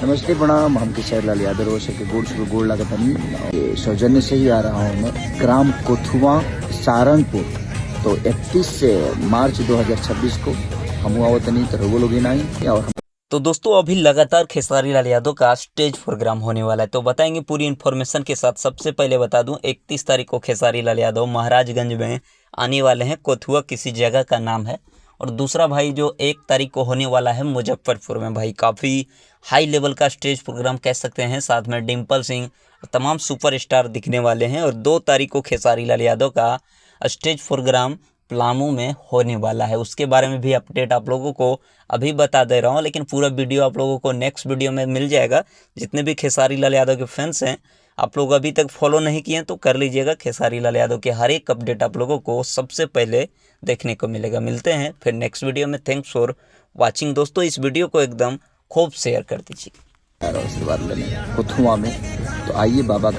नमस्ते प्रणाम। हम किशोर लाल यादव रोशे के गोड़ लगातानी सौजन्य से ही आ रहा हूँ मैं ग्राम कोथुआ सारंगपुर। तो 31 मार्च 2026 को हम आवतनी तो रोगो लोग नहीं और तो दोस्तों अभी लगातार खेसारी लाल यादव का स्टेज प्रोग्राम होने वाला है, तो बताएंगे पूरी इन्फॉर्मेशन के साथ। सबसे पहले बता दूं 31 तारीख को खेसारी लाल यादव महाराजगंज में आने वाले हैं। कोथुआ किसी जगह का नाम है। और दूसरा भाई जो 1 तारीख को होने वाला है मुजफ्फरपुर में, भाई काफ़ी हाई लेवल का स्टेज प्रोग्राम कह सकते हैं। साथ में डिम्पल सिंह तमाम सुपरस्टार दिखने वाले हैं। और 2 तारीख को खेसारी लाल यादव का स्टेज प्रोग्राम पलामू में होने वाला है। उसके बारे में भी अपडेट आप लोगों को अभी बता दे रहा हूँ, लेकिन पूरा वीडियो आप लोगों को नेक्स्ट वीडियो में मिल जाएगा। जितने भी खेसारी लाल यादव के फैंस हैं, आप लोग अभी तक फॉलो नहीं किए तो कर लीजिएगा। खेसारी लाल यादव के हर एक अपडेट आप लोगों को सबसे पहले देखने को मिलेगा। मिलते हैं फिर नेक्स्ट वीडियो में। थैंक्स फॉर वॉचिंग दोस्तों। इस वीडियो को एकदम खूब शेयर कर दीजिए आशीर्वाद लेने कोथुआ में। तो आइए बाबा का